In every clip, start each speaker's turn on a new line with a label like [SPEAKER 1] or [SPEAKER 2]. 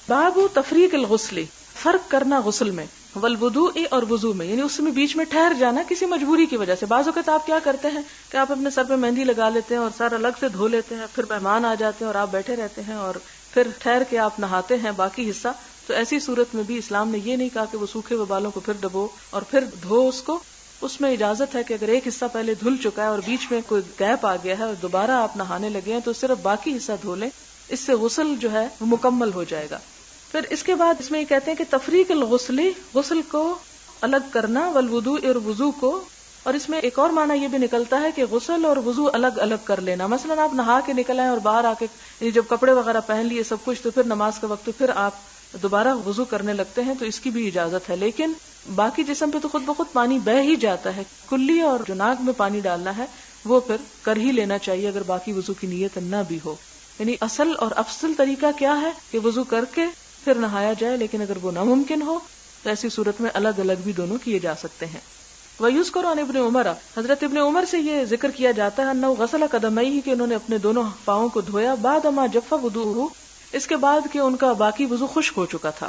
[SPEAKER 1] باب تفریق الغسل، فرق کرنا غسل میں، والوضوء اور وضو میں، یعنی اس میں بیچ میں ٹھہر جانا کسی مجبوری کی وجہ سے. بعض اوقات آپ کیا کرتے ہیں کہ آپ اپنے سر پہ مہندی لگا لیتے ہیں اور سر الگ سے دھو لیتے ہیں، پھر مہمان آ جاتے ہیں اور آپ بیٹھے رہتے ہیں اور پھر ٹھہر کے آپ نہاتے ہیں باقی حصہ. تو ایسی صورت میں بھی اسلام نے یہ نہیں کہا کہ وہ سوکھے ہوئے بالوں کو پھر ڈبو اور پھر دھو اس کو. اس میں اجازت ہے کہ اگر ایک حصہ پہلے دھل چکا ہے اور بیچ میں کوئی گیپ آ گیا ہے اور دوبارہ آپ نہانے لگے ہیں تو صرف باقی حصہ دھو لیں، اس سے غسل جو ہے وہ مکمل ہو جائے گا. پھر اس کے بعد اس میں یہ کہتے ہیں کہ تفریق الغسل، غسل کو الگ کرنا، والوضوء اور وضو کو. اور اس میں ایک اور معنی یہ بھی نکلتا ہے کہ غسل اور وضو الگ الگ کر لینا. مثلا آپ نہا کے نکل آئے اور باہر آ کے جب کپڑے وغیرہ پہن لیے سب کچھ، تو پھر نماز کا وقت تو پھر آپ دوبارہ وضو کرنے لگتے ہیں، تو اس کی بھی اجازت ہے. لیکن باقی جسم پہ تو خود بخود پانی بہ ہی جاتا ہے، کلی اور جو ناک میں پانی ڈالنا ہے وہ پھر کر ہی لینا چاہیے اگر باقی وضو کی نیت نہ بھی ہو. یعنی اصل اور افضل طریقہ کیا ہے کہ وضو کر کے پھر نہایا جائے، لیکن اگر وہ ناممکن ہو تو ایسی صورت میں الگ الگ بھی دونوں کیے جا سکتے ہیں. وَيُذْكَرُ عَنْ ابن عمر، حضرت ابن عمر سے یہ ذکر کیا جاتا ہے انه غسل قدميه کہ انہوں نے اپنے دونوں پاؤں کو دھویا، بعد ما جف وضوءه، اس کے بعد کہ ان کا باقی وضو خشک ہو چکا تھا.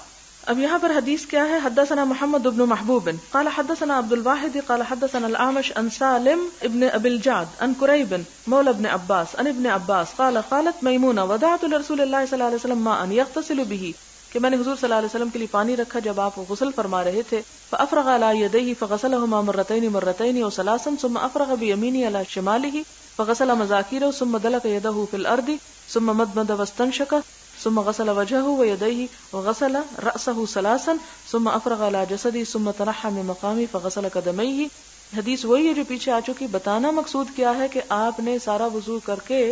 [SPEAKER 1] اب یہاں پر حدیث کیا ہے؟ حدثنا محمد بن محبوب قال حدثنا عبد الواحد قال حدثنا الأعمش عن سالم ابن ابي الجعد عن قريب مولى ابن عباس عن ابن عباس قال قالت ميمونة وضعت لرسول الله صلى الله عليه وسلم ماء يغتسل به، کہ میں نے حضور صلی اللہ علیہ وسلم کے لیے پانی رکھا جب آپ غسل فرما رہے تھے. فافرغ على يديه فغسلهما مرتين وثلاثا ثم افرغ بيمينه على شماله فغسل مذاكيره ثم دلك يده في الارض ثم مدمد واستنشق ثم غسل وجهه ويديه وغسل رأسه ثلاثا ثم افرغ على جسده ثم تنحى من مقامه فغسل قدميه. حدیث وہی ہے جو پیچھے آ چکی. بتانا مقصود کیا ہے کہ آپ نے سارا وضو کر کے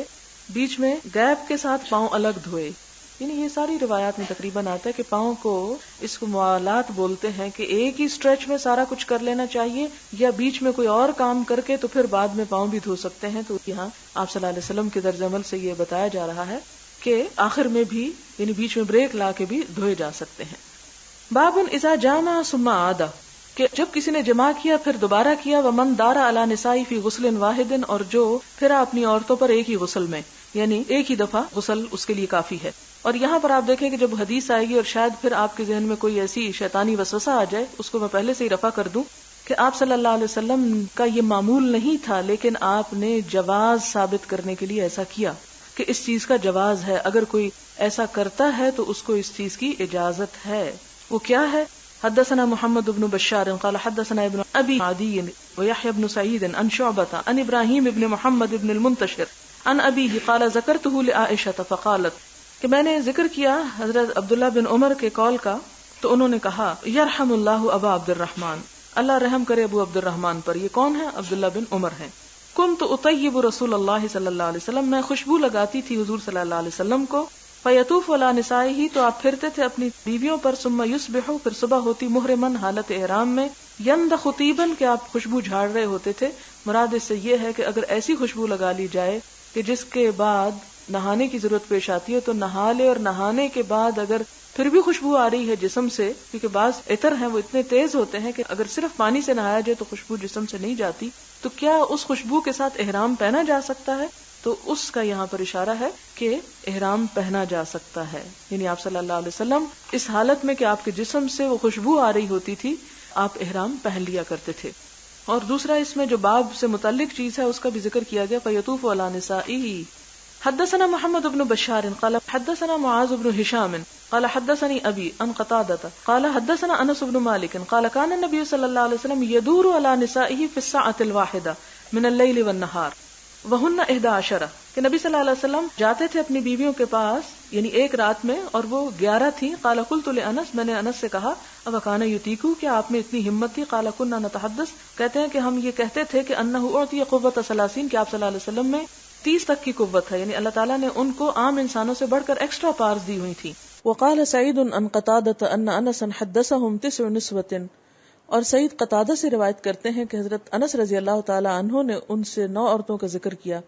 [SPEAKER 1] بیچ میں گیپ کے ساتھ پاؤں الگ دھوئے. یعنی یہ ساری روایات میں تقریباً آتا ہے کہ پاؤں کو اس کو موالات بولتے ہیں کہ ایک ہی اسٹریچ میں سارا کچھ کر لینا چاہیے، یا بیچ میں کوئی اور کام کر کے تو پھر بعد میں پاؤں بھی دھو سکتے ہیں. تو یہاں آپ صلی اللہ علیہ وسلم کے طرز عمل سے یہ بتایا جا رہا ہے کہ آخر میں بھی یعنی بیچ میں بریک لا کے بھی دھوئے جا سکتے ہیں. باب اذا جامع ثم عاد، کہ جب کسی نے جماع کیا پھر دوبارہ کیا. ومن دار علی نسائی فی غسل واحد، اور جو پھر اپنی عورتوں پر ایک ہی غسل میں، یعنی ایک ہی دفعہ غسل اس کے لیے کافی ہے. اور یہاں پر آپ دیکھیں کہ جب حدیث آئے گی اور شاید پھر آپ کے ذہن میں کوئی ایسی شیطانی وسوسہ آ جائے، اس کو میں پہلے سے ہی رفع کر دوں کہ آپ صلی اللہ علیہ وسلم کا یہ معمول نہیں تھا، لیکن آپ نے جواز ثابت کرنے کے لیے ایسا کیا کہ اس چیز کا جواز ہے. اگر کوئی ایسا کرتا ہے تو اس کو اس چیز کی اجازت ہے. وہ کیا ہے؟ حدثنا محمد بن بشار قال حدثنا ابن ابي عدي ويحيى بن سعيد عن شعبة عن ابراهيم بن محمد بن المنتشر عن ابيه قال ذكرته لعائشة فقالت، کہ میں نے ذکر کیا حضرت عبداللہ بن عمر کے قول کا تو انہوں نے کہا یرحم اللہ ابا عبد الرحمن، اللہ رحم کرے ابو عبد الرحمن پر. یہ کون ہے؟ عبداللہ بن عمر ہیں. کنت اطیب رسول اللہ صلی اللہ علیہ وسلم، میں خوشبو لگاتی تھی حضور صلی اللہ علیہ وسلم کو. فیطوف علی نسائہ، تو آپ پھرتے تھے اپنی بیویوں پر. ثم یصبح، پھر صبح ہوتی محرمن، حالت احرام میں. یندخ طیبا، کہ آپ خوشبو جھاڑ رہے ہوتے تھے. مراد اس سے یہ ہے کہ اگر ایسی خوشبو لگا لی جائے کہ جس کے بعد نہانے کی ضرورت پیش آتی ہے تو نہا لے، اور نہانے کے بعد اگر پھر بھی خوشبو آ رہی ہے جسم سے، کیونکہ بعض عطر ہیں وہ اتنے تیز ہوتے ہیں کہ اگر صرف پانی سے نہایا جائے تو خوشبو جسم سے نہیں جاتی، تو کیا اس خوشبو کے ساتھ احرام پہنا جا سکتا ہے؟ تو اس کا یہاں پر اشارہ ہے کہ احرام پہنا جا سکتا ہے. یعنی آپ صلی اللہ علیہ وسلم اس حالت میں کہ آپ کے جسم سے وہ خوشبو آ رہی ہوتی تھی، آپ احرام پہن لیا کرتے تھے. اور دوسرا اس میں جو باب سے متعلق چیز ہے اس کا بھی ذکر کیا گیا. فیطوف علی نسائہ. حدثنا محمد بن بشار قال حدثنا معاذ بن هشام قال حدثني ابي عن قتادة قال حدثنا انس بن مالك قال كان النبي صلى الله عليه وسلم يدور على نسائه في الساعة الواحدة من الليل والنهار وهن 11، کہ نبی صلی اللہ علیہ وسلم جاتے تھے اپنی بیویوں کے پاس یعنی ایک رات میں اور وہ 11 تھی. قال قلت لانس، میں نے انس سے کہا اب کان یتیکو، کیا آپ میں اتنی ہمت تھی؟ قال كنا نتحدث، کہتے ہیں کہ ہم یہ کہتے تھے کہ انه اعطي قوة 30، کہ آپ صلی اللہ علیہ وسلم میں 30 تک کی قوت ہے، یعنی اللہ تعالیٰ نے ان کو عام انسانوں سے بڑھ کر ایکسٹرا پارز دی ہوئی تھی. وقال سعید عن قتادة ان انس حدثهم 9 نسوة، اور سعید قتادہ سے روایت کرتے ہیں کہ حضرت انس رضی اللہ تعالی عنہ نے ان سے 9 عورتوں کا ذکر کیا.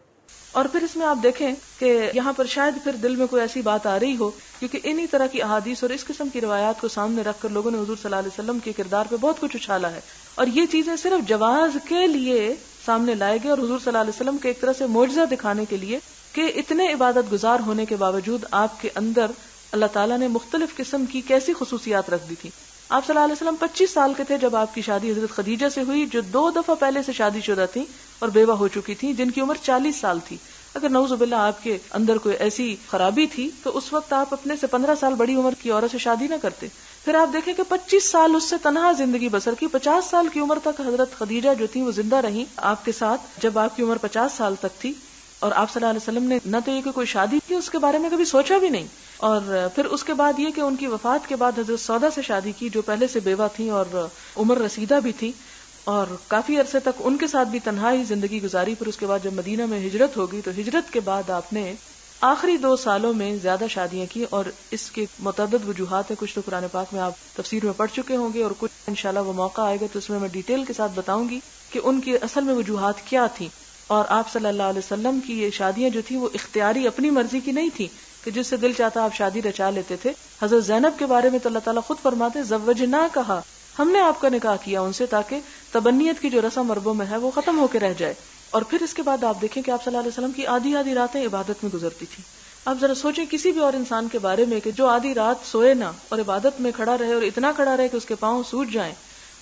[SPEAKER 1] اور پھر اس میں آپ دیکھیں کہ یہاں پر شاید پھر دل میں کوئی ایسی بات آ رہی ہو، کیونکہ انہی طرح کی احادیث اور اس قسم کی روایات کو سامنے رکھ کر لوگوں نے حضور صلی اللہ علیہ وسلم کے کردار پہ بہت کچھ اچھالا ہے، اور یہ چیزیں صرف جواز کے لیے سامنے لائے گئے، اور حضور صلی اللہ علیہ وسلم کے ایک طرح سے معجزہ دکھانے کے لیے کہ اتنے عبادت گزار ہونے کے باوجود آپ کے اندر اللہ تعالیٰ نے مختلف قسم کی کیسی خصوصیات رکھ دی تھی. آپ صلی اللہ علیہ وسلم 25 سال کے تھے جب آپ کی شادی حضرت خدیجہ سے ہوئی، جو 2 دفعہ پہلے سے شادی شدہ تھی اور بیوہ ہو چکی تھی، جن کی عمر 40 سال تھی. اگر نعوذ باللہ آپ کے اندر کوئی ایسی خرابی تھی تو اس وقت آپ اپنے سے 15 سال بڑی عمر کی عورت سے شادی نہ کرتے. پھر آپ دیکھیں کہ 25 سال اس سے تنہا زندگی بسر کی. 50 سال کی عمر تک حضرت خدیجہ جو تھی وہ زندہ رہیں آپ کے ساتھ جب آپ کی عمر 50 سال تک تھی، اور آپ صلی اللہ علیہ وسلم نے نہ تو یہ کہ کوئی شادی کی اس کے بارے میں کبھی سوچا بھی نہیں، اور پھر اس کے بعد یہ کہ ان کی وفات کے بعد حضرت سودا سے شادی کی جو پہلے سے بیوہ تھیں اور عمر رسیدہ بھی تھی، اور کافی عرصے تک ان کے ساتھ بھی تنہا ہی زندگی گزاری. پھر اس کے بعد جب مدینہ میں ہجرت ہوگی تو ہجرت کے بعد آپ نے آخری 2 سالوں میں زیادہ شادیاں کی، اور اس کے متعدد وجوہات ہیں. کچھ تو قرآن پاک میں آپ تفسیر میں پڑھ چکے ہوں گے، اور کچھ انشاءاللہ وہ موقع آئے گا تو اس میں ڈیٹیل کے ساتھ بتاؤں گی کہ ان کی اصل میں وجوہات کیا تھیں. اور آپ صلی اللہ علیہ وسلم کی یہ شادیاں جو تھیں وہ اختیاری اپنی مرضی کی نہیں تھی کہ جس سے دل چاہتا آپ شادی رچا لیتے تھے. حضرت زینب کے بارے میں تو اللہ تعالیٰ خود فرماتے زوجنا کہا، ہم نے آپ کا نکاح کیا ان سے تاکہ تبنیت کی جو رسم اربوں میں ہے وہ ختم ہو کے رہ جائے. اور پھر اس کے بعد آپ دیکھیں کہ آپ صلی اللہ علیہ وسلم کی آدھی راتیں عبادت میں گزرتی تھی. آپ ذرا سوچیں کسی بھی اور انسان کے بارے میں کہ جو آدھی رات سوئے نہ اور عبادت میں کھڑا رہے، اور اتنا کھڑا رہے کہ اس کے پاؤں سوج جائیں،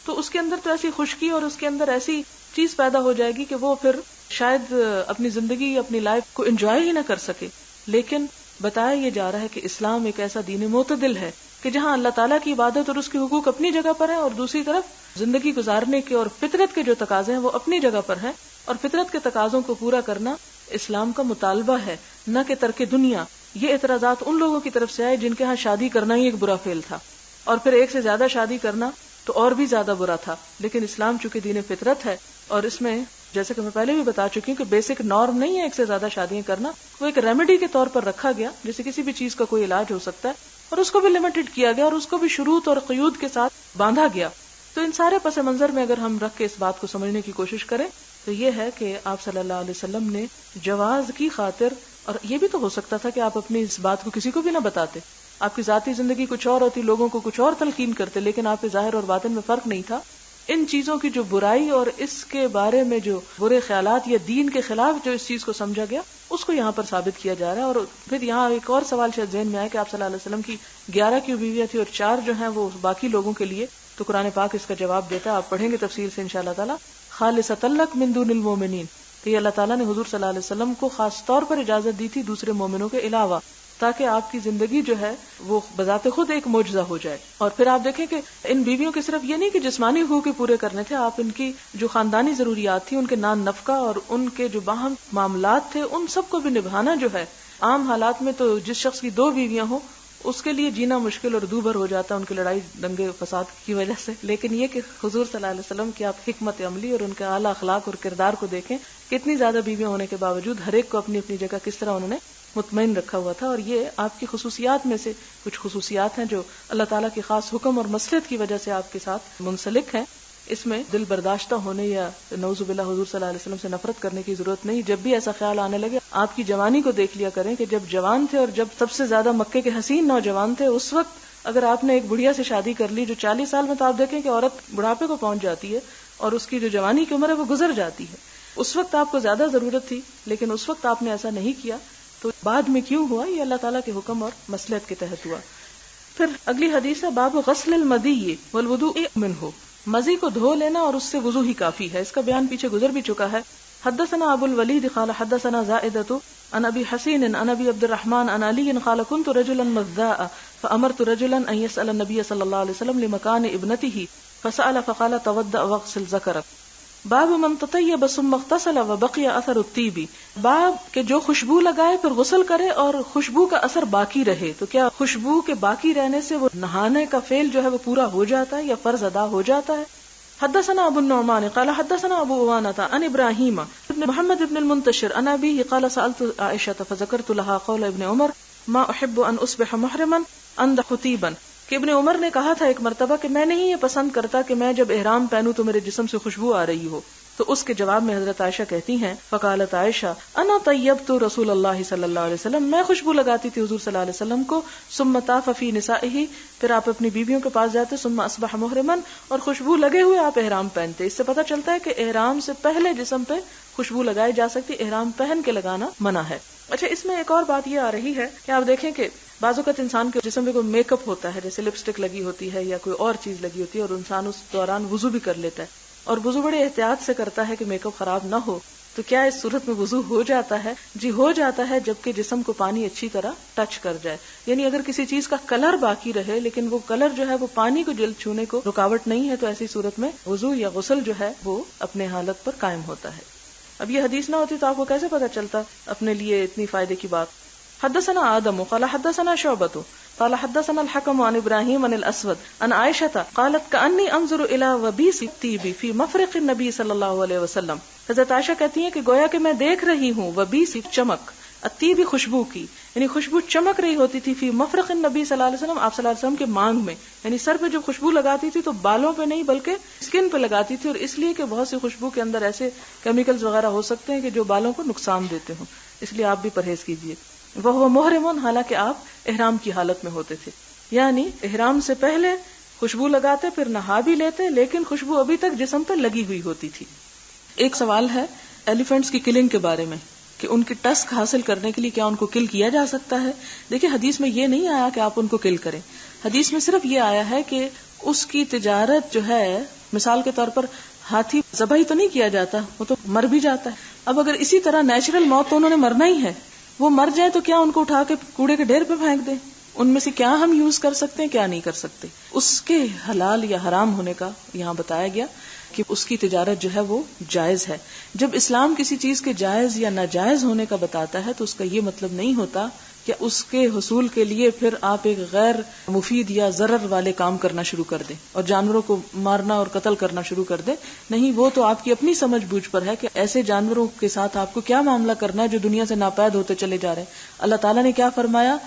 [SPEAKER 1] تو اس کے اندر تو ایسی خشکی اور اس کے اندر ایسی چیز پیدا ہو جائے گی کہ وہ پھر شاید اپنی زندگی اپنی لائف کو انجوائے ہی نہ کر سکے. لیکن بتایا یہ جا رہا ہے کہ اسلام ایک ایسا دین معتدل ہے کہ جہاں اللہ تعالیٰ کی عبادت اور اس کے حقوق اپنی جگہ پر ہیں، اور دوسری طرف زندگی گزارنے کے اور فطرت کے جو تقاضے ہیں وہ اپنی جگہ پر ہیں، اور فطرت کے تقاضوں کو پورا کرنا اسلام کا مطالبہ ہے، نہ کہ ترک دنیا. یہ اعتراضات ان لوگوں کی طرف سے آئے جن کے ہاں شادی کرنا ہی ایک برا فعل تھا، اور پھر ایک سے زیادہ شادی کرنا تو اور بھی زیادہ برا تھا. لیکن اسلام چونکہ دین فطرت ہے، اور اس میں جیسے کہ میں پہلے بھی بتا چکی ہوں کہ بیسک نارم نہیں ہے ایک سے زیادہ شادیاں کرنا، وہ ایک ریمیڈی کے طور پر رکھا گیا، جیسے کسی بھی چیز کا کوئی علاج ہو سکتا ہے، اور اس کو بھی لمیٹڈ کیا گیا اور اس کو بھی شروط اور قیود کے ساتھ باندھا گیا. تو ان سارے پس منظر میں اگر ہم رکھ کے اس بات کو سمجھنے کی کوشش کریں تو یہ ہے کہ آپ صلی اللہ علیہ وسلم نے جواز کی خاطر، اور یہ بھی تو ہو سکتا تھا کہ آپ اپنی اس بات کو کسی کو بھی نہ بتاتے، آپ کی ذاتی زندگی کچھ اور ہوتی، لوگوں کو کچھ اور تلقین کرتے، لیکن آپ کے ظاہر اور باطن میں فرق نہیں تھا. ان چیزوں کی جو برائی اور اس کے بارے میں جو برے خیالات یا دین کے خلاف جو اس چیز کو سمجھا گیا اس کو یہاں پر ثابت کیا جا رہا ہے. اور پھر یہاں ایک اور سوال شاید ذہن میں آئے کہ آپ صلی اللہ علیہ وسلم کی 11 کی بیویاں تھی اور 4 جو ہیں وہ باقی لوگوں کے لیے، تو قرآن پاک اس کا جواب دیتا ہے. آپ پڑھیں گے تفصیل سے انشاءاللہ تعالی. خالصۃ لک من دون المؤمنین، کہ یہ اللہ تعالیٰ نے حضور صلی اللہ علیہ وسلم کو خاص طور پر اجازت دی تھی دوسرے مومنوں کے علاوہ، تاکہ آپ کی زندگی جو ہے وہ بذات خود ایک معجزہ ہو جائے. اور پھر آپ دیکھیں کہ ان بیویوں کے صرف یہ نہیں کہ جسمانی حقوق پورے کرنے تھے، آپ ان کی جو خاندانی ضروریات تھی، ان کے نان نفقہ اور ان کے جو باہم معاملات تھے، ان سب کو بھی نبھانا جو ہے. عام حالات میں تو جس شخص کی 2 بیویاں ہوں اس کے لیے جینا مشکل اور دوبھر ہو جاتا ہے ان کی لڑائی دنگے فساد کی وجہ سے. لیکن یہ کہ حضور صلی اللہ علیہ وسلم کی آپ حکمت عملی اور ان کے اعلیٰ اخلاق اور کردار کو دیکھیں کہ اتنی زیادہ بیویاں ہونے کے باوجود ہر ایک کو اپنی اپنی جگہ کس طرح انہوں نے مطمئن رکھا ہوا تھا. اور یہ آپ کی خصوصیات میں سے کچھ خصوصیات ہیں جو اللہ تعالیٰ کی خاص حکم اور مصلحت کی وجہ سے آپ کے ساتھ منسلک ہیں. اس میں دل برداشتہ ہونے یا نعوذ باللہ حضور صلی اللہ علیہ وسلم سے نفرت کرنے کی ضرورت نہیں. جب بھی ایسا خیال آنے لگے آپ کی جوانی کو دیکھ لیا کریں کہ جب جوان تھے اور جب سب سے زیادہ مکے کے حسین نوجوان تھے، اس وقت اگر آپ نے ایک بڑھیا سے شادی کر لی جو 40 سال میں، تو آپ دیکھیں کہ عورت بڑھاپے کو پہنچ جاتی ہے اور اس کی جو جوانی کی عمر ہے وہ گزر جاتی ہے. اس وقت آپ کو زیادہ ضرورت تھی لیکن اس وقت آپ نے ایسا نہیں کیا، تو بعد میں کیوں ہوا؟ یہ اللہ تعالیٰ کے حکم اور مصلحت کے تحت ہوا. پھر اگلی حدیث ہے باب غسل المدی والوضوء منہ، مزی کو دھو لینا اور اس سے وضو ہی کافی ہے. اس کا بیان پیچھے گزر بھی چکا ہے. حدثنا ابو الولید قال حدثنا زائدۃ عن ابي حسين عن ابي عبد الرحمن عن علي قال كنت رجلا مذاء فامرت رجلا ان يسال النبي صلى الله عليه وسلم لمكان ابنته فسال فقال توضأ واغسل ذكرك. باب من تطیب ثم اغتسل وبقي اثر الطیب، باب کہ جو خوشبو لگائے پھر غسل کرے اور خوشبو کا اثر باقی رہے. تو کیا خوشبو کے باقی رہنے سے وہ نہانے کا فعل جو ہے وہ پورا ہو جاتا ہے یا فرض ادا ہو جاتا ہے؟ حدثنا ابو النعمان قال حدثنا ابو عوانة عن ابراہیم ابن محمد ابن المنتشر عن ابيه قال سألت عائشة فذكرت لها قول ابن عمر ما احب ان اصبح محرما اندح طیبا، کہ ابن عمر نے کہا تھا ایک مرتبہ کہ میں نہیں یہ پسند کرتا کہ میں جب احرام پہنوں تو میرے جسم سے خوشبو آ رہی ہو. تو اس کے جواب میں حضرت عائشہ کہتی ہیں فقالت عائشہ انا طیبت رسول اللہ صلی اللہ علیہ وسلم، میں خوشبو لگاتی تھی حضور صلی اللہ علیہ وسلم کو. ثم طاف فی نسائہ، پھر آپ اپنی بیویوں کے پاس جاتے. ثم اصبح محرما، اور خوشبو لگے ہوئے آپ احرام پہنتے. اس سے پتہ چلتا ہے کہ احرام سے پہلے جسم پہ خوشبو لگائی جا سکتی، احرام پہن کے لگانا منع ہے. اچھا، اس میں ایک اور بات یہ آ رہی ہے کہ آپ دیکھیں کہ بعض اوقات انسان کے جسم میں کوئی میک اپ ہوتا ہے، جیسے لپسٹک لگی ہوتی ہے یا کوئی اور چیز لگی ہوتی ہے، اور انسان اس دوران وضو بھی کر لیتا ہے، اور وضو بڑے احتیاط سے کرتا ہے کہ میک اپ خراب نہ ہو، تو کیا اس صورت میں وضو ہو جاتا ہے؟ جی ہو جاتا ہے، جبکہ جسم کو پانی اچھی طرح ٹچ کر جائے. یعنی اگر کسی چیز کا کلر باقی رہے لیکن وہ کلر جو ہے وہ پانی کو جلد چھونے کو رکاوٹ نہیں ہے، تو ایسی صورت میں وضو یا غسل جو ہے وہ اپنے حالت پر قائم ہوتا ہے. اب یہ حدیث نہ ہوتی تو آپ کو کیسے پتا چلتا اپنے لیے اتنی فائدے کی بات. حدثنا آدم قال حدثنا شعبة قال حدثنا الحكم عن ابراهيم عن الاسود عن عائشة قالت كأني انظر الى وبيس الطيب في مفرق النبي صلی اللہ علیہ وسلم. حضرت عائشہ کہتی ہیں کہ گویا کہ میں دیکھ رہی ہوں وبیس چمک، الطیب خوشبو کی، یعنی خوشبو چمک رہی ہوتی تھی فی مفرق النبی صلی اللہ علیہ وسلم، آپ صلی اللہ علیہ وسلم کے مانگ میں. یعنی سر پہ جب خوشبو لگاتی تھی تو بالوں پہ نہیں بلکہ اسکن پہ لگاتی تھی، اور اس لیے کہ بہت سی خوشبو کے اندر ایسے کیمیکلز وغیرہ ہو سکتے ہیں کہ جو بالوں کو نقصان دیتے ہوں، اس لیے آپ بھی پرہیز کیجیے. وہ محرمون، حالانکہ آپ احرام کی حالت میں ہوتے تھے، یعنی احرام سے پہلے خوشبو لگاتے پھر نہا بھی لیتے، لیکن خوشبو ابھی تک جسم پہ لگی ہوئی ہوتی تھی. ایک سوال ہے ایلیفینٹس کی کلنگ کے بارے میں کہ ان کی ٹسک حاصل کرنے کے لیے کیا ان کو کل کیا جا سکتا ہے. دیکھیں حدیث میں یہ نہیں آیا کہ آپ ان کو کل کریں، حدیث میں صرف یہ آیا ہے کہ اس کی تجارت جو ہے، مثال کے طور پر ہاتھی ذبح ہی تو نہیں کیا جاتا، وہ تو مر بھی جاتا ہے. اب اگر اسی طرح نیچرل موت تو انہوں نے مرنا ہی ہے، وہ مر جائے تو کیا ان کو اٹھا کے کوڑے کے ڈھیر پہ پھینک دیں؟ ان میں سے کیا ہم یوز کر سکتے ہیں، کیا نہیں کر سکتے. اس کے حلال یا حرام ہونے کا یہاں بتایا گیا کہ اس کی تجارت جو ہے وہ جائز ہے. جب اسلام کسی چیز کے جائز یا ناجائز ہونے کا بتاتا ہے تو اس کا یہ مطلب نہیں ہوتا کہ اس کے حصول کے لیے پھر آپ ایک غیر مفید یا ضرر والے کام کرنا شروع کر دیں اور جانوروں کو مارنا اور قتل کرنا شروع کر دیں. نہیں، وہ تو آپ کی اپنی سمجھ بوجھ پر ہے کہ ایسے جانوروں کے ساتھ آپ کو کیا معاملہ کرنا ہے جو دنیا سے ناپید ہوتے چلے جا رہے ہیں. اللہ تعالیٰ نے کیا فرمایا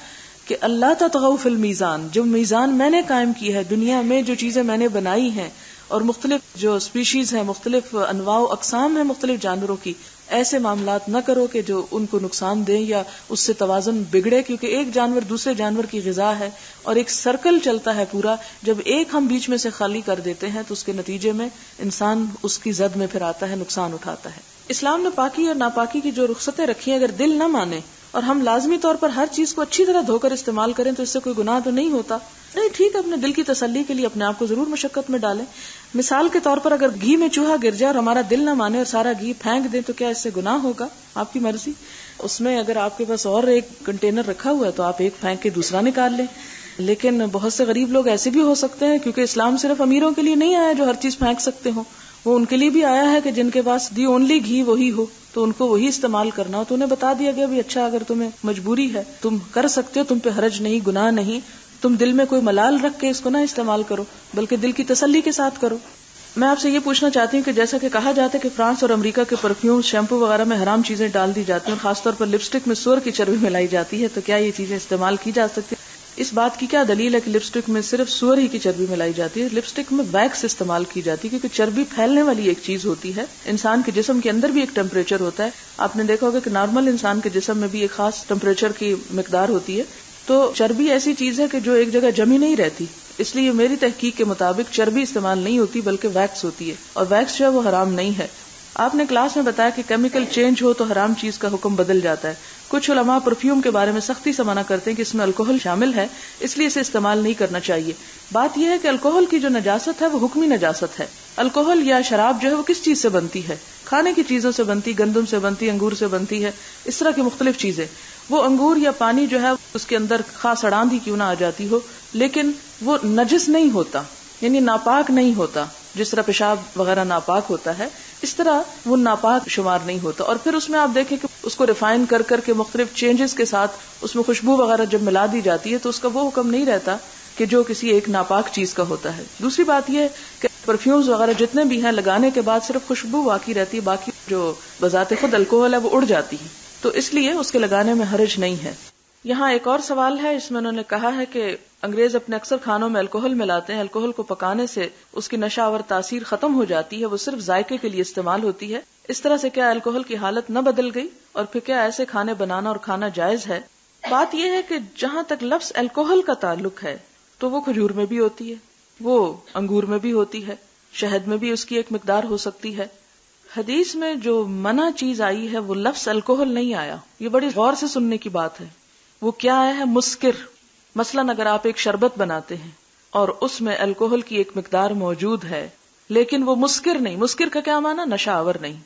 [SPEAKER 1] کہ اللہ تطغوا فی المیزان، جو میزان میں نے قائم کی ہے دنیا میں، جو چیزیں میں نے بنائی ہیں اور مختلف جو اسپیشیز ہیں، مختلف انواع و اقسام ہیں مختلف جانوروں کی، ایسے معاملات نہ کرو کہ جو ان کو نقصان دیں یا اس سے توازن بگڑے، کیونکہ ایک جانور دوسرے جانور کی غذا ہے اور ایک سرکل چلتا ہے پورا. جب ایک ہم بیچ میں سے خالی کر دیتے ہیں تو اس کے نتیجے میں انسان اس کی زد میں پھر آتا ہے، نقصان اٹھاتا ہے. اسلام نے پاکی اور ناپاکی کی جو رخصتیں رکھی ہیں، اگر دل نہ مانے اور ہم لازمی طور پر ہر چیز کو اچھی طرح دھو کر استعمال کریں تو اس سے کوئی گناہ تو نہیں ہوتا. نہیں، ٹھیک ہے، اپنے دل کی تسلی کے لیے اپنے آپ کو ضرور مشقت میں ڈالیں. مثال کے طور پر اگر گھی میں چوہا گر جائے اور ہمارا دل نہ مانے اور سارا گھی پھینک دیں تو کیا اس سے گناہ ہوگا؟ آپ کی مرضی. اس میں اگر آپ کے پاس اور ایک کنٹینر رکھا ہوا ہے تو آپ ایک پھینک کے دوسرا نکال لیں. لیکن بہت سے غریب لوگ ایسے بھی ہو سکتے ہیں، کیونکہ اسلام صرف امیروں کے لیے نہیں آیا جو ہر چیز پھینک سکتے ہوں، وہ ان کے لیے بھی آیا ہے کہ جن کے پاس دی اونلی گھی وہی ہو تو ان کو وہی استعمال کرنا ہو. تو انہیں بتا دیا گیا بھی اچھا، اگر تمہیں مجبوری ہے تم کر سکتے ہو، تم پہ حرج نہیں، گناہ نہیں، تم دل میں کوئی ملال رکھ کے اس کو نہ استعمال کرو بلکہ دل کی تسلی کے ساتھ کرو. میں آپ سے یہ پوچھنا چاہتی ہوں کہ جیسا کہ کہا جاتا ہے کہ فرانس اور امریکہ کے پرفیوم، شیمپو وغیرہ میں حرام چیزیں ڈال دی جاتی ہیں اور خاص طور پر لپسٹک میں سور کی چربی ملائی جاتی ہے، تو کیا یہ چیزیں استعمال کی جا سکتی؟ اس بات کی کیا دلیل ہے کہ لپسٹک میں صرف سور ہی کی چربی ملائی جاتی ہے؟ لپسٹک میں ویکس استعمال کی جاتی ہے کیونکہ چربی پھیلنے والی ایک چیز ہوتی ہے. انسان کے جسم کے اندر بھی ایک ٹیمپریچر ہوتا ہے، آپ نے دیکھا ہوگا کہ نارمل انسان کے جسم میں بھی ایک خاص ٹیمپریچر کی مقدار ہوتی ہے. تو چربی ایسی چیز ہے کہ جو ایک جگہ جمی نہیں رہتی، اس لیے میری تحقیق کے مطابق چربی استعمال نہیں ہوتی بلکہ ویکس ہوتی ہے، اور ویکس جو ہے وہ حرام نہیں ہے. آپ نے کلاس میں بتایا کہ کیمیکل چینج ہو تو حرام چیز کا حکم بدل جاتا ہے. کچھ علماء پرفیوم کے بارے میں سختی سے منع کرتے ہیں کہ اس میں الکوہل شامل ہے، اس لیے اسے استعمال نہیں کرنا چاہیے. بات یہ ہے کہ الکوہل کی جو نجاست ہے وہ حکمی نجاست ہے. الکوہل یا شراب جو ہے وہ کس چیز سے بنتی ہے؟ کھانے کی چیزوں سے بنتی، گندم سے بنتی، انگور سے بنتی ہے، اس طرح کی مختلف چیزیں. وہ انگور یا پانی جو ہے اس کے اندر خاص اڑاندھی کیوں نہ آ جاتی ہو لیکن وہ نجس نہیں ہوتا، یعنی ناپاک نہیں ہوتا. جس طرح پیشاب وغیرہ ناپاک ہوتا ہے اس طرح وہ ناپاک شمار نہیں ہوتا. اور پھر اس میں آپ دیکھیں کہ اس کو ریفائن کر کر کے مختلف چینجز کے ساتھ اس میں خوشبو وغیرہ جب ملا دی جاتی ہے تو اس کا وہ حکم نہیں رہتا کہ جو کسی ایک ناپاک چیز کا ہوتا ہے. دوسری بات یہ ہے کہ پرفیومز وغیرہ جتنے بھی ہیں لگانے کے بعد صرف خوشبو باقی رہتی ہے، باقی جو بذات خود الکوہل ہے وہ اڑ جاتی ہے، تو اس لیے اس کے لگانے میں حرج نہیں ہے. یہاں ایک اور سوال ہے، اس میں انہوں نے کہا ہے کہ انگریز اپنے اکثر کھانوں میں الکوہل ملاتے ہیں، الکوہل کو پکانے سے اس کی نشہ آور تاثیر ختم ہو جاتی ہے، وہ صرف ذائقے کے لیے استعمال ہوتی ہے. اس طرح سے کیا الکوہل کی حالت نہ بدل گئی؟ اور پھر کیا ایسے کھانے بنانا اور کھانا جائز ہے؟ بات یہ ہے کہ جہاں تک لفظ الکوہل کا تعلق ہے تو وہ کھجور میں بھی ہوتی ہے، وہ انگور میں بھی ہوتی ہے، شہد میں بھی اس کی ایک مقدار ہو سکتی ہے. حدیث میں جو منع چیز آئی ہے وہ لفظ الکوہل نہیں آیا. یہ بڑی غور سے سننے کی بات ہے. وہ کیا آیا ہے؟ مسکر. مثلاً اگر آپ ایک شربت بناتے ہیں اور اس میں الکوہل کی ایک مقدار موجود ہے لیکن وہ مسکر نہیں، مسکر کا کیا معنی؟ نشہ آور نہیں،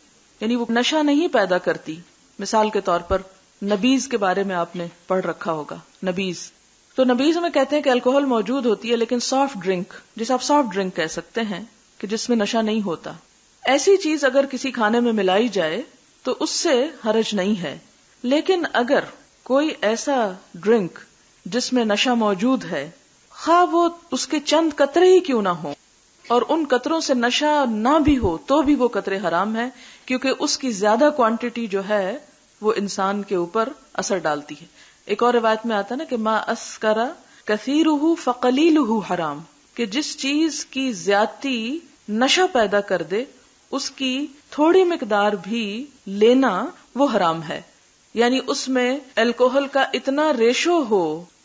[SPEAKER 1] یعنی وہ نشہ نہیں پیدا کرتی. مثال کے طور پر نبیز کے بارے میں آپ نے پڑھ رکھا ہوگا. نبیز، تو نبیز میں کہتے ہیں کہ الکوہل موجود ہوتی ہے لیکن سافٹ ڈرنک، جسے آپ سافٹ ڈرنک کہہ سکتے ہیں کہ جس میں نشہ نہیں ہوتا، ایسی چیز اگر کسی کھانے میں ملائی جائے تو اس سے حرج نہیں ہے. لیکن اگر کوئی ایسا ڈرنک جس میں نشہ موجود ہے، خواہ وہ اس کے چند قطرے ہی کیوں نہ ہو اور ان قطروں سے نشہ نہ بھی ہو تو بھی وہ قطرے حرام ہے، کیونکہ اس کی زیادہ کوانٹٹی جو ہے وہ انسان کے اوپر اثر ڈالتی ہے. ایک اور روایت میں آتا ہے نا کہ ما اسکر کثیرہ فقلیلہ حرام، کہ جس چیز کی زیادتی نشہ پیدا کر دے اس کی تھوڑی مقدار بھی لینا وہ حرام ہے. یعنی اس میں الکوہل کا اتنا ریشو ہو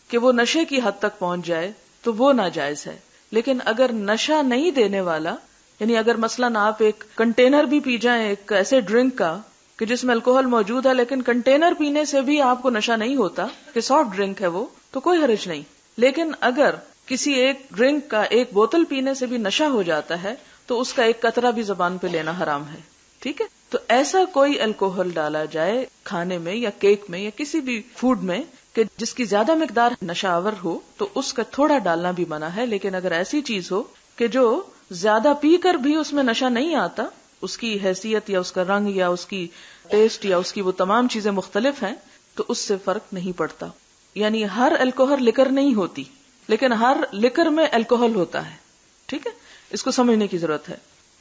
[SPEAKER 1] کہ وہ نشے کی حد تک پہنچ جائے تو وہ ناجائز ہے. لیکن اگر نشہ نہیں دینے والا، یعنی اگر مثلاً آپ ایک کنٹینر بھی پی جائیں ایک ایسے ڈرنک کا کہ جس میں الکوہل موجود ہے لیکن کنٹینر پینے سے بھی آپ کو نشہ نہیں ہوتا، کہ سافٹ ڈرنک ہے وہ، تو کوئی حرج نہیں. لیکن اگر کسی ایک ڈرنک کا ایک بوتل پینے سے بھی نشہ ہو جاتا ہے تو اس کا ایک قطرہ بھی زبان پہ لینا حرام ہے. ٹھیک ہے، تو ایسا کوئی الکوہل ڈالا جائے کھانے میں یا کیک میں یا کسی بھی فوڈ میں کہ جس کی زیادہ مقدار نشہ آور ہو تو اس کا تھوڑا ڈالنا بھی منع ہے. لیکن اگر ایسی چیز ہو کہ جو زیادہ پی کر بھی اس میں نشہ نہیں آتا، اس کی حیثیت یا اس کا رنگ یا اس کی ٹیسٹ یا اس کی وہ تمام چیزیں مختلف ہیں، تو اس سے فرق نہیں پڑتا. یعنی ہر الکوہل لکر نہیں ہوتی لیکن ہر لکر میں الکوہل ہوتا ہے. ٹھیک ہے، اس کو سمجھنے کی ضرورت ہے.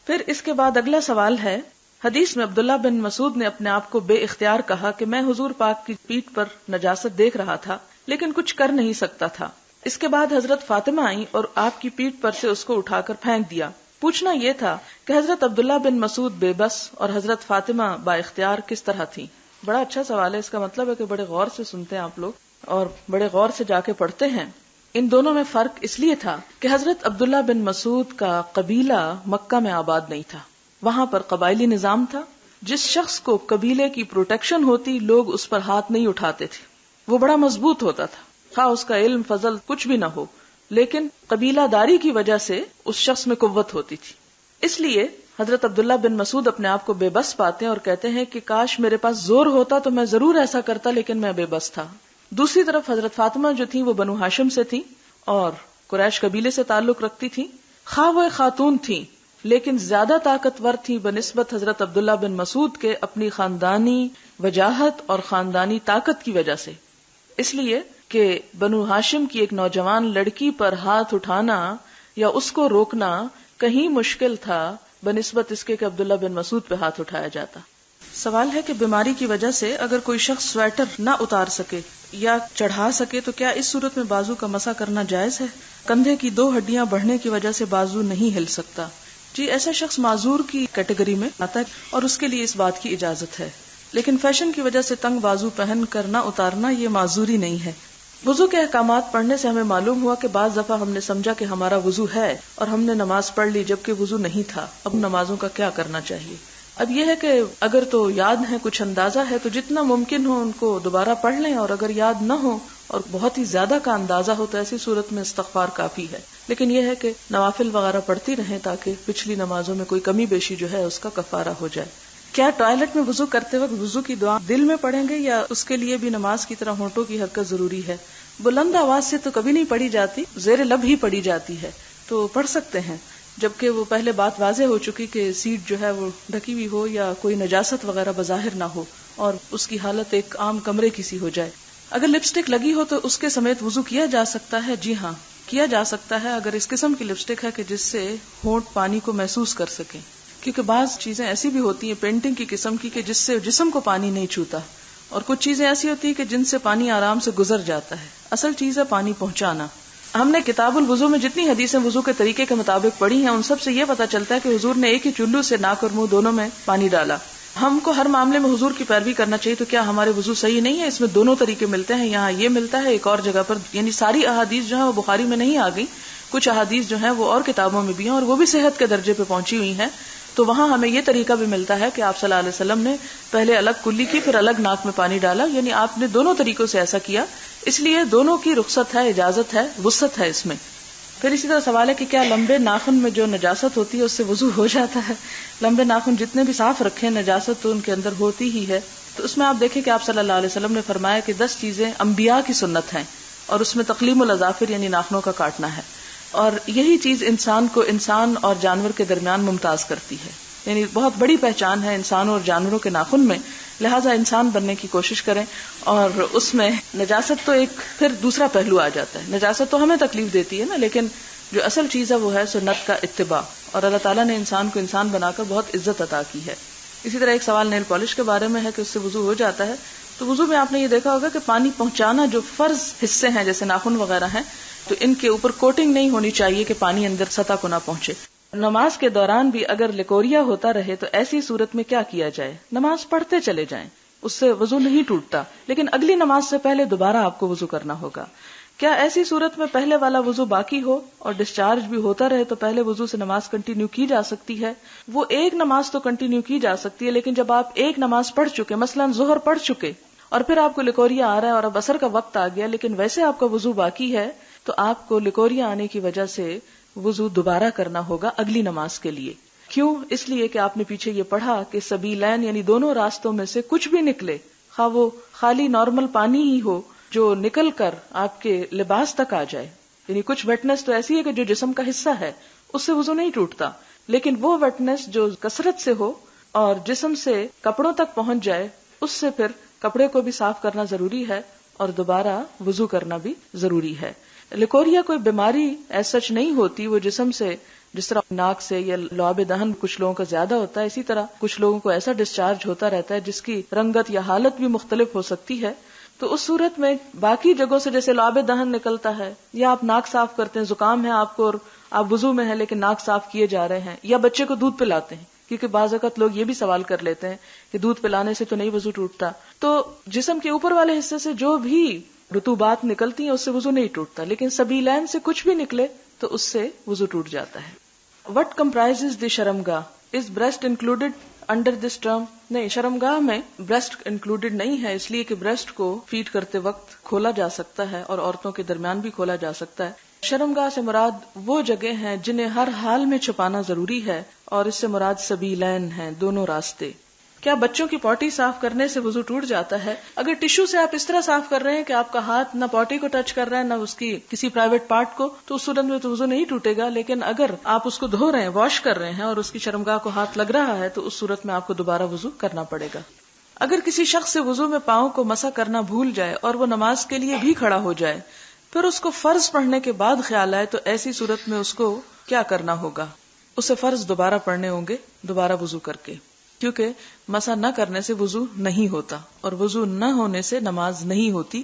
[SPEAKER 1] پھر اس کے بعد اگلا سوال ہے، حدیث میں عبداللہ بن مسعود نے اپنے آپ کو بے اختیار کہا کہ میں حضور پاک کی پیٹھ پر نجاست دیکھ رہا تھا لیکن کچھ کر نہیں سکتا تھا. اس کے بعد حضرت فاطمہ آئیں اور آپ کی پیٹھ پر سے اس کو اٹھا کر پھینک دیا. پوچھنا یہ تھا کہ حضرت عبداللہ بن مسعود بے بس اور حضرت فاطمہ با اختیار کس طرح تھیں؟ بڑا اچھا سوال ہے. اس کا مطلب ہے کہ بڑے غور سے سنتے ہیں آپ لوگ اور بڑے غور سے جا کے پڑھتے ہیں. ان دونوں میں فرق اس لیے تھا کہ حضرت عبداللہ بن مسعود کا قبیلہ مکہ میں آباد نہیں تھا، وہاں پر قبائلی نظام تھا. جس شخص کو قبیلے کی پروٹیکشن ہوتی لوگ اس پر ہاتھ نہیں اٹھاتے تھے، وہ بڑا مضبوط ہوتا تھا، خواہ اس کا علم فضل کچھ بھی نہ ہو، لیکن قبیلہ داری کی وجہ سے اس شخص میں قوت ہوتی تھی. اس لیے حضرت عبداللہ بن مسعود اپنے آپ کو بے بس پاتے ہیں اور کہتے ہیں کہ کاش میرے پاس زور ہوتا تو میں ضرور ایسا کرتا لیکن میں بے بس تھا. دوسری طرف حضرت فاطمہ جو تھی وہ بنو ہاشم سے تھی اور قریش قبیلے سے تعلق رکھتی تھی. خواہ وہ خاتون تھی لیکن زیادہ طاقتور تھی بنسبت حضرت عبداللہ بن مسعود کے اپنی خاندانی وجاہت اور خاندانی طاقت کی وجہ سے. اس لیے کہ بنو ہاشم کی ایک نوجوان لڑکی پر ہاتھ اٹھانا یا اس کو روکنا کہیں مشکل تھا بنسبت اس کے کہ عبداللہ بن مسعود پہ ہاتھ اٹھایا جاتا. سوال ہے کہ بیماری کی وجہ سے اگر کوئی شخص سویٹر نہ اتار سکے یا چڑھا سکے تو کیا اس صورت میں بازو کا مسح کرنا جائز ہے؟ کندھے کی 2 ہڈیاں بڑھنے کی وجہ سے بازو نہیں ہل سکتا. جی، ایسا شخص معذور کی کیٹیگری میں آتا ہے اور اس کے لیے اس بات کی اجازت ہے، لیکن فیشن کی وجہ سے تنگ بازو پہن کر نہ اتارنا یہ معذوری نہیں ہے. وضو کے احکامات پڑھنے سے ہمیں معلوم ہوا کہ بعض دفعہ ہم نے سمجھا کہ ہمارا وضو ہے اور ہم نے نماز پڑھ لی جبکہ وضو نہیں تھا. اب نمازوں کا کیا کرنا چاہیے؟ اب یہ ہے کہ اگر تو یاد ہے، کچھ اندازہ ہے، تو جتنا ممکن ہو ان کو دوبارہ پڑھ لیں، اور اگر یاد نہ ہو اور بہت ہی زیادہ کا اندازہ ہو تو ایسی صورت میں استغفار کافی ہے. لیکن یہ ہے کہ نوافل وغیرہ پڑھتی رہیں تاکہ پچھلی نمازوں میں کوئی کمی بیشی جو ہے اس کا کفارہ ہو جائے. کیا ٹوائلٹ میں وضو کرتے وقت وضو کی دعا دل میں پڑھیں گے یا اس کے لیے بھی نماز کی طرح ہونٹوں کی حرکت ضروری ہے؟ بلند آواز سے تو کبھی نہیں پڑھی جاتی، زیر لب ہی پڑھی جاتی ہے، تو پڑھ سکتے ہیں جبکہ وہ پہلے بات واضح ہو چکی کہ سیٹ جو ہے وہ ڈھکی ہوئی ہو یا کوئی نجاست وغیرہ بظاہر نہ ہو اور اس کی حالت ایک عام کمرے کی سی ہو جائے. اگر لپسٹک لگی ہو تو اس کے سمیت وضو کیا جا سکتا ہے؟ جی ہاں، کیا جا سکتا ہے اگر اس قسم کی لپسٹک ہے کہ جس سے ہونٹ پانی کو محسوس کر سکیں، کیونکہ بعض چیزیں ایسی بھی ہوتی ہیں پینٹنگ کی قسم کی کہ جس سے جسم کو پانی نہیں چھوتا، اور کچھ چیزیں ایسی ہوتی ہیں کہ جن سے پانی آرام سے گزر جاتا ہے. اصل چیز ہے پانی پہنچانا. ہم نے کتاب الوضو میں جتنی حدیثیں وضو کے طریقے کے مطابق پڑھی ہیں ان سب سے یہ پتہ چلتا ہے کہ حضور نے ایک ہی چلو سے ناک اور منہ دونوں میں پانی ڈالا. ہم کو ہر معاملے میں حضور کی پیروی کرنا چاہیے. تو کیا ہمارے وضو صحیح نہیں ہے؟ اس میں دونوں طریقے ملتے ہیں. یہاں یہ ملتا ہے ایک اور جگہ پر، یعنی ساری احادیث جو ہیں وہ بخاری میں نہیں آ گئی، کچھ احادیث جو ہیں وہ اور کتابوں میں بھی ہیں اور وہ بھی صحت کے درجے پہ پہنچی ہوئی ہیں. تو وہاں ہمیں یہ طریقہ بھی ملتا ہے کہ آپ صلی اللہ علیہ وسلم نے پہلے الگ کلی کی، پھر الگ ناک میں پانی ڈالا، یعنی آپ نے دونوں طریقوں سے ایسا کیا، اس لیے دونوں کی رخصت ہے، اجازت ہے، وسعت ہے اس میں. پھر اسی طرح سوال ہے کہ کیا لمبے ناخن میں جو نجاست ہوتی ہے اس سے وضو ہو جاتا ہے؟ لمبے ناخن جتنے بھی صاف رکھیں، نجاست تو ان کے اندر ہوتی ہی ہے. تو اس میں آپ دیکھیں کہ آپ صلی اللہ علیہ وسلم نے فرمایا کہ 10 چیزیں انبیاء کی سنت ہیں، اور اس میں تقلیم الاظافر یعنی ناخنوں کا کاٹنا ہے، اور یہی چیز انسان کو انسان اور جانور کے درمیان ممتاز کرتی ہے، یعنی بہت بڑی پہچان ہے انسانوں اور جانوروں کے ناخن میں. لہٰذا انسان بننے کی کوشش کریں. اور اس میں نجاست تو ایک پھر دوسرا پہلو آ جاتا ہے. نجاست تو ہمیں تکلیف دیتی ہے نا، لیکن جو اصل چیز ہے وہ ہے سنت کا اتباع، اور اللہ تعالیٰ نے انسان کو انسان بنا کر بہت عزت عطا کی ہے. اسی طرح ایک سوال نیل پالش کے بارے میں ہے کہ اس سے وضو ہو جاتا ہے. تو وضو میں آپ نے یہ دیکھا ہوگا کہ پانی پہنچانا جو فرض حصے ہیں جیسے ناخن وغیرہ ہیں، تو ان کے اوپر کوٹنگ نہیں ہونی چاہیے کہ پانی اندر سطح کو نہ پہنچے. نماز کے دوران بھی اگر لکوریا ہوتا رہے تو ایسی صورت میں کیا کیا جائے؟ نماز پڑھتے چلے جائیں، اس سے وضو نہیں ٹوٹتا، لیکن اگلی نماز سے پہلے دوبارہ آپ کو وضو کرنا ہوگا. کیا ایسی صورت میں پہلے والا وضو باقی ہو اور ڈسچارج بھی ہوتا رہے تو پہلے وضو سے نماز کنٹینیو کی جا سکتی ہے؟ وہ ایک نماز تو کنٹینیو کی جا سکتی ہے، لیکن جب آپ ایک نماز پڑھ چکے، مثلا ظہر پڑھ چکے، اور پھر آپ کو لکوریا آ رہا ہے اور اب عصر کا وقت آ گیا، لیکن ویسے آپ کا وضو باقی ہے، تو آپ کو لکوریا آنے کی وجہ سے وضو دوبارہ کرنا ہوگا اگلی نماز کے لیے. کیوں؟ اس لیے کہ آپ نے پیچھے یہ پڑھا کہ سبیلین یعنی دونوں راستوں میں سے کچھ بھی نکلے، خواہ وہ خالی نارمل پانی ہی ہو جو نکل کر آپ کے لباس تک آ جائے، یعنی کچھ ویٹنس تو ایسی ہے کہ جو جسم کا حصہ ہے اس سے وضو نہیں ٹوٹتا، لیکن وہ ویٹنس جو کثرت سے ہو اور جسم سے کپڑوں تک پہنچ جائے، اس سے پھر کپڑے کو بھی صاف کرنا ضروری ہے اور دوبارہ وضو کرنا بھی ضروری ہے. لکوریا کوئی بیماری ایسا سچ نہیں ہوتی، وہ جسم سے جس طرح ناک سے یا لعاب دہن کچھ لوگوں کا زیادہ ہوتا ہے، اسی طرح کچھ لوگوں کو ایسا ڈسچارج ہوتا رہتا ہے جس کی رنگت یا حالت بھی مختلف ہو سکتی ہے. تو اس صورت میں باقی جگہوں سے جیسے لعاب دہن نکلتا ہے، یا آپ ناک صاف کرتے ہیں، زکام ہے آپ کو اور آپ وضو میں ہیں لیکن ناک صاف کیے جا رہے ہیں، یا بچے کو دودھ پلاتے ہیں، کیونکہ بعض اوقات لوگ یہ بھی سوال کر لیتے ہیں کہ دودھ پلانے سے تو نہیں وضو ٹوٹتا. تو جسم کے اوپر والے حصے سے جو بھی رطوبات نکلتی ہیں اس سے وضو نہیں ٹوٹتا، لیکن سبیلین سے کچھ بھی نکلے تو اس سے وضو ٹوٹ جاتا ہے. وٹ کمپرائزز دی شرمگاہ؟ Is breast included under this term? نہیں، شرمگاہ میں بریسٹ انکلوڈیڈ نہیں ہے، اس لیے کہ بریسٹ کو فیڈ کرتے وقت کھولا جا سکتا ہے اور عورتوں کے درمیان بھی کھولا جا سکتا ہے. شرمگاہ سے مراد وہ جگہ ہیں جنہیں ہر حال میں چھپانا ضروری ہے، اور اس سے مراد سبیلین ہیں، دونوں راستے. کیا بچوں کی پوٹی صاف کرنے سے وضو ٹوٹ جاتا ہے؟ اگر ٹشو سے آپ اس طرح صاف کر رہے ہیں کہ آپ کا ہاتھ نہ پوٹی کو ٹچ کر رہا ہے نہ اس کی کسی پرائیویٹ پارٹ کو، تو اس صورت میں تو وضو نہیں ٹوٹے گا. لیکن اگر آپ اس کو دھو رہے ہیں، واش کر رہے ہیں، اور اس کی شرمگاہ کو ہاتھ لگ رہا ہے، تو اس صورت میں آپ کو دوبارہ وضو کرنا پڑے گا. اگر کسی شخص سے وضو میں پاؤں کو مسح کرنا بھول جائے اور وہ نماز کے لیے بھی کھڑا ہو جائے، پھر اس کو فرض پڑھنے کے بعد خیال آئے، تو ایسی صورت میں اس کو کیا کرنا ہوگا؟ اسے فرض دوبارہ پڑھنے ہوں گے، دوبارہ وضو کر کے، کیونکہ مسح نہ کرنے سے وضو نہیں ہوتا اور وضو نہ ہونے سے نماز نہیں ہوتی.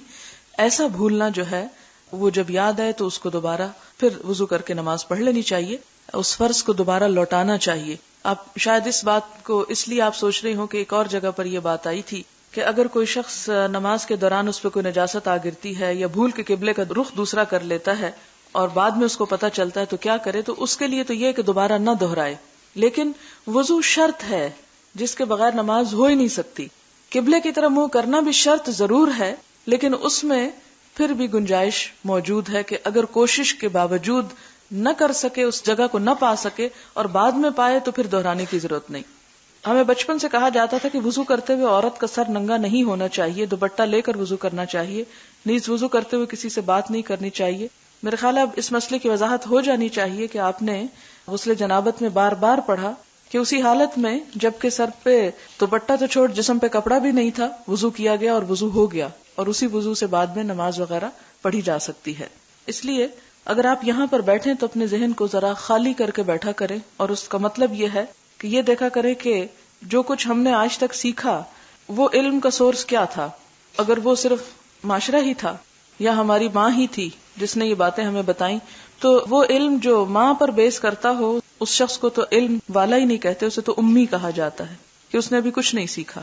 [SPEAKER 1] ایسا بھولنا جو ہے وہ جب یاد آئے تو اس کو دوبارہ پھر وضو کر کے نماز پڑھ لینی چاہیے، اس فرض کو دوبارہ لوٹانا چاہیے. آپ شاید اس بات کو اس لیے آپ سوچ رہے ہوں کہ ایک اور جگہ پر یہ بات آئی تھی کہ اگر کوئی شخص نماز کے دوران اس پہ کوئی نجاست آ گرتی ہے یا بھول کے قبلے کا رخ دوسرا کر لیتا ہے اور بعد میں اس کو پتہ چلتا ہے تو کیا کرے؟ تو اس کے لیے تو یہ کہ دوبارہ نہ دہرائے. لیکن وضو شرط ہے جس کے بغیر نماز ہو ہی نہیں سکتی. قبلے کی طرف منہ کرنا بھی شرط ضرور ہے، لیکن اس میں پھر بھی گنجائش موجود ہے کہ اگر کوشش کے باوجود نہ کر سکے، اس جگہ کو نہ پا سکے اور بعد میں پائے تو پھر دہرانے کی ضرورت نہیں. ہمیں بچپن سے کہا جاتا تھا کہ وضو کرتے ہوئے عورت کا سر ننگا نہیں ہونا چاہیے، دوپٹہ لے کر وضو کرنا چاہیے، نیز وضو کرتے ہوئے کسی سے بات نہیں کرنی چاہیے. میرے خیال ہے اب اس مسئلے کی وضاحت ہو جانی چاہیے کہ آپ نے غسل جنابت میں بار بار پڑھا کہ اسی حالت میں جبکہ سر پہ دوپٹہ تو چھوڑ جسم پہ کپڑا بھی نہیں تھا، وضو کیا گیا اور وضو ہو گیا، اور اسی وضو سے بعد میں نماز وغیرہ پڑھی جا سکتی ہے. اس لیے اگر آپ یہاں پر بیٹھیں تو اپنے ذہن کو ذرا خالی کر کے بیٹھا کریں، اور اس کا مطلب یہ ہے کہ یہ دیکھا کریں کہ جو کچھ ہم نے آج تک سیکھا وہ علم کا سورس کیا تھا. اگر وہ صرف معاشرہ ہی تھا یا ہماری ماں ہی تھی جس نے یہ باتیں ہمیں بتائیں، تو وہ علم جو ماں پر بیس کرتا ہو اس شخص کو تو علم والا ہی نہیں کہتے، اسے تو امی کہا جاتا ہے کہ اس نے ابھی کچھ نہیں سیکھا.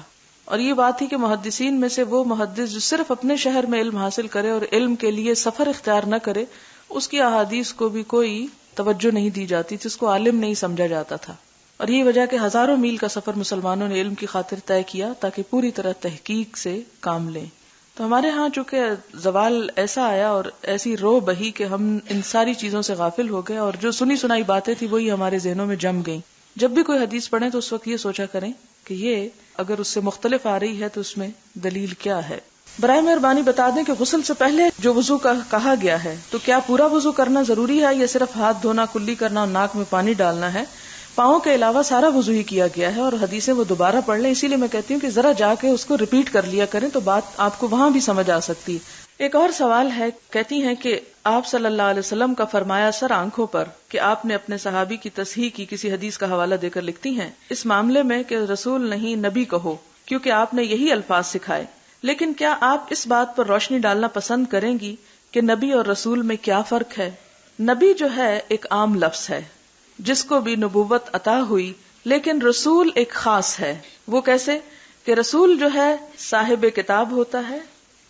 [SPEAKER 1] اور یہ بات تھی کہ محدثین میں سے وہ محدث جو صرف اپنے شہر میں علم حاصل کرے اور علم کے لیے سفر اختیار نہ کرے، اس کی احادیث کو بھی کوئی توجہ نہیں دی جاتی تھی، اس کو عالم نہیں سمجھا جاتا تھا. اور یہ وجہ کہ ہزاروں میل کا سفر مسلمانوں نے علم کی خاطر طے کیا تاکہ پوری طرح تحقیق سے کام لیں. تو ہمارے ہاں چونکہ زوال ایسا آیا اور ایسی رو بہی کہ ہم ان ساری چیزوں سے غافل ہو گئے، اور جو سنی سنائی باتیں تھی وہی ہمارے ذہنوں میں جم گئیں. جب بھی کوئی حدیث پڑھیں تو اس وقت یہ سوچا کریں کہ یہ اگر اس سے مختلف آ رہی ہے تو اس میں دلیل کیا ہے. برائے مہربانی بتا دیں کہ غسل سے پہلے جو وضو کا کہا گیا ہے تو کیا پورا وضو کرنا ضروری ہے یا صرف ہاتھ دھونا، کلی کرنا اور ناک میں پانی ڈالنا ہے؟ پاؤں کے علاوہ سارا وضو ہی کیا گیا ہے اور حدیثیں وہ دوبارہ پڑھ لیں. اسی لیے میں کہتی ہوں کہ ذرا جا کے اس کو ریپیٹ کر لیا کریں تو بات آپ کو وہاں بھی سمجھ آ سکتی. ایک اور سوال ہے، کہتی ہیں کہ آپ صلی اللہ علیہ وسلم کا فرمایا سر آنکھوں پر کہ آپ نے اپنے صحابی کی تصحیح کی کسی حدیث کا حوالہ دے کر لکھتی ہیں اس معاملے میں کہ رسول نہیں نبی کہو، کیونکہ آپ نے یہی الفاظ سکھائے. لیکن کیا آپ اس بات پر روشنی ڈالنا پسند کریں گی کہ نبی اور رسول میں کیا فرق ہے؟ نبی جو ہے ایک عام لفظ ہے جس کو بھی نبوت عطا ہوئی، لیکن رسول ایک خاص ہے. وہ کیسے؟ کہ رسول جو ہے صاحب کتاب ہوتا ہے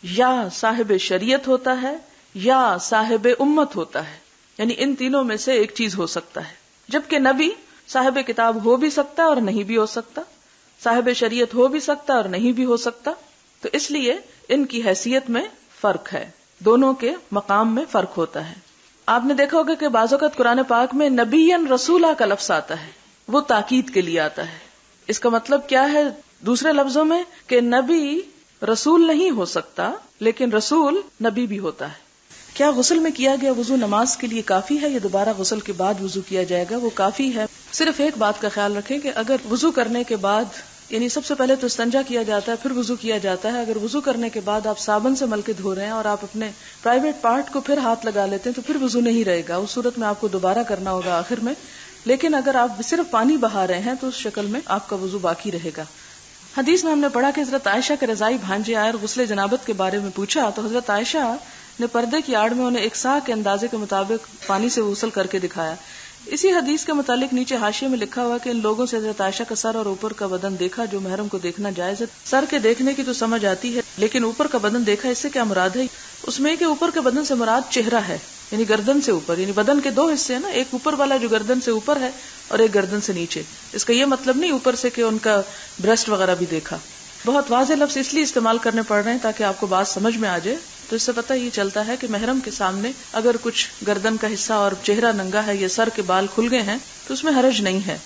[SPEAKER 1] یا صاحب شریعت ہوتا ہے یا صاحب امت ہوتا ہے، یعنی ان تینوں میں سے ایک چیز ہو سکتا ہے. جبکہ نبی صاحب کتاب ہو بھی سکتا اور نہیں بھی ہو سکتا، صاحب شریعت ہو بھی سکتا اور نہیں بھی ہو سکتا. تو اس لیے ان کی حیثیت میں فرق ہے، دونوں کے مقام میں فرق ہوتا ہے. آپ نے دیکھا ہوگا کہ بعض اوقات قرآن پاک میں نبیًا رسولا کا لفظ آتا ہے، وہ تاکید کے لیے آتا ہے. اس کا مطلب کیا ہے دوسرے لفظوں میں؟ کہ نبی رسول نہیں ہو سکتا لیکن رسول نبی بھی ہوتا ہے. کیا غسل میں کیا گیا وضو نماز کے لیے کافی ہے یا دوبارہ غسل کے بعد وضو کیا جائے گا؟ وہ کافی ہے. صرف ایک بات کا خیال رکھیں کہ اگر وضو کرنے کے بعد، یعنی سب سے پہلے تو استنجا کیا جاتا ہے پھر وضو کیا جاتا ہے، اگر وضو کرنے کے بعد آپ صابن سے مل کے دھو رہے ہیں اور آپ اپنے پرائیویٹ پارٹ کو پھر ہاتھ لگا لیتے ہیں تو پھر وضو نہیں رہے گا، اس صورت میں آپ کو دوبارہ کرنا ہوگا آخر میں. لیکن اگر آپ صرف پانی بہا رہے ہیں تو اس شکل میں آپ کا وضو باقی رہے گا. حدیث میں ہم نے پڑھا کہ حضرت عائشہ کے رضائی بھانجے آئے اور غسل جنابت کے بارے میں پوچھا تو حضرت عائشہ نے پردے کی آڑ میں انہیں ایک سا کے اندازے کے مطابق پانی سے غسل کر کے دکھایا. اسی حدیث کے متعلق نیچے حاشیے میں لکھا ہوا کہ ان لوگوں سے حضرت عائشہ کا سر اور اوپر کا بدن دیکھا جو محرم کو دیکھنا جائز ہے. سر کے دیکھنے کی تو سمجھ آتی ہے لیکن اوپر کا بدن دیکھا اس سے کیا مراد ہے؟ اس میں کہ اوپر کے بدن سے مراد چہرہ ہے، یعنی گردن سے اوپر، یعنی بدن کے دو حصے ہیں نا، ایک اوپر والا جو گردن سے اوپر ہے اور ایک گردن سے نیچے. اس کا یہ مطلب نہیں اوپر سے کہ ان کا بریسٹ وغیرہ بھی دیکھا. بہت واضح لفظ اس لیے استعمال کرنے پڑ رہے ہیں تاکہ آپ کو بات سمجھ میں آ جائے. تو اس سے پتہ یہ چلتا ہے کہ محرم کے سامنے اگر کچھ گردن کا حصہ اور چہرہ ننگا ہے یا سر کے بال کھل گئے ہیں تو اس میں حرج نہیں ہے.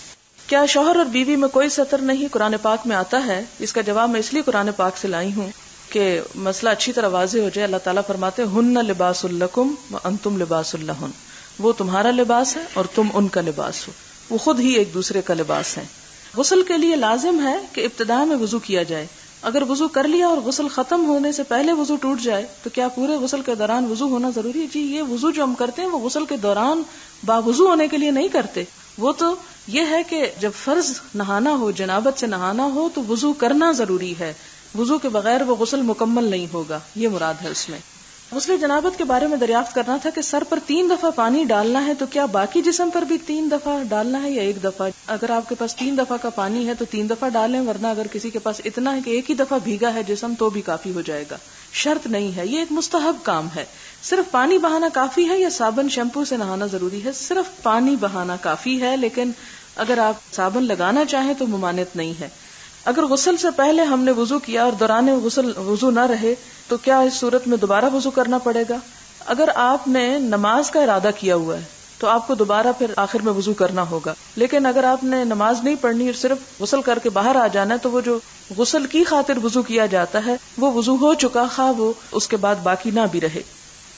[SPEAKER 1] کیا شوہر اور بیوی میں کوئی ستر نہیں قرآن پاک میں آتا ہے؟ اس کا جواب میں اس لیے قرآن پاک سے لائی ہوں کہ مسئلہ اچھی طرح واضح ہو جائے. اللہ تعالیٰ فرماتے ہیں ہن لباس لکم وانتم لباس لہن، وہ تمہارا لباس ہے اور تم ان کا لباس ہو، وہ خود ہی ایک دوسرے کا لباس ہے. غسل کے لیے لازم ہے کہ ابتدا میں وضو کیا جائے. اگر وضو کر لیا اور غسل ختم ہونے سے پہلے وضو ٹوٹ جائے تو کیا پورے غسل کے دوران وضو ہونا ضروری ہے؟ جی یہ وضو جو ہم کرتے ہیں وہ غسل کے دوران باوضو ہونے کے لیے نہیں کرتے. وہ تو یہ ہے کہ جب فرض نہانا ہو، جنابت سے نہانا ہو تو وضو کرنا ضروری ہے، وضو کے بغیر وہ غسل مکمل نہیں ہوگا، یہ مراد ہے اس میں. غسل جنابت کے بارے میں دریافت کرنا تھا کہ سر پر 3 دفعہ پانی ڈالنا ہے تو کیا باقی جسم پر بھی 3 دفعہ ڈالنا ہے یا 1 دفعہ؟ اگر آپ کے پاس 3 دفعہ کا پانی ہے تو 3 دفعہ ڈالیں، ورنہ اگر کسی کے پاس اتنا ہے کہ 1 ہی دفعہ بھیگا ہے جسم تو بھی کافی ہو جائے گا. شرط نہیں ہے، یہ ایک مستحب کام ہے. صرف پانی بہانا کافی ہے یا صابن شیمپو سے نہانا ضروری ہے؟ صرف پانی بہانا کافی ہے، لیکن اگر آپ صابن لگانا چاہیں تو ممانعت نہیں ہے. اگر غسل سے پہلے ہم نے وضو کیا اور دوران غسل وضو نہ رہے تو کیا اس صورت میں دوبارہ وضو کرنا پڑے گا؟ اگر آپ نے نماز کا ارادہ کیا ہوا ہے تو آپ کو دوبارہ پھر آخر میں وضو کرنا ہوگا. لیکن اگر آپ نے نماز نہیں پڑھنی اور صرف غسل کر کے باہر آ جانا ہے تو وہ جو غسل کی خاطر وضو کیا جاتا ہے وہ وضو ہو چکا، خواہ وہ اس کے بعد باقی نہ بھی رہے.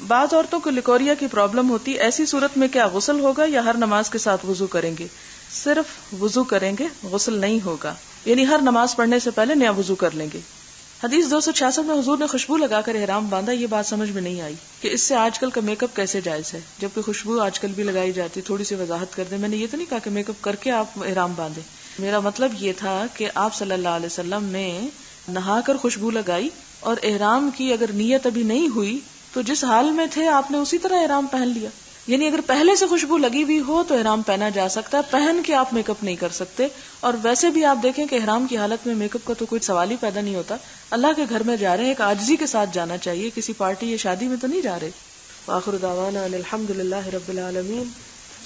[SPEAKER 1] بعض عورتوں کو لیکوریا کی پرابلم ہوتی، ایسی صورت میں کیا غسل ہوگا یا ہر نماز کے ساتھ وضو کریں گے؟ صرف وضو کریں گے، غسل نہیں ہوگا، یعنی ہر نماز پڑھنے سے پہلے نیا وضو کر لیں گے. حدیث 266 میں حضور نے خوشبو لگا کر احرام باندھا. یہ بات سمجھ میں نہیں آئی کہ اس سے آج کل کا میک اپ کیسے جائز ہے جبکہ خوشبو آج کل بھی لگائی جاتی. تھوڑی سی وضاحت کر دیں. میں نے یہ تو نہیں کہا کہ میک اپ کر کے آپ احرام باندھیں، میرا مطلب یہ تھا کہ آپ صلی اللہ علیہ وسلم نے نہا کر خوشبو لگائی اور احرام کی اگر نیت ابھی نہیں ہوئی تو جس حال میں تھے آپ نے اسی طرح احرام پہن لیا. یعنی اگر پہلے سے خوشبو لگی ہوئی ہو تو احرام پہنا جا سکتا ہے، پہن کے آپ میک اپ نہیں کر سکتے. اور ویسے بھی آپ دیکھیں کہ احرام کی حالت میں میک اپ کا تو کوئی سوال ہی پیدا نہیں ہوتا. اللہ کے گھر میں جا رہے ہیں، ایک عاجزی کے ساتھ جانا چاہیے، کسی پارٹی یا شادی میں تو نہیں جا رہے. وآخر دعوانا ان الحمد للہ رب العالمین.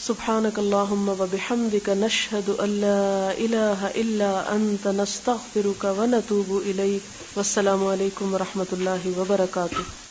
[SPEAKER 1] سبحانک اللہم وبحمدک نشہد ان لا الہ الا انت نستغفرک ونتوب الیک. والسلام علیکم ورحمۃ اللہ وبرکاتہ.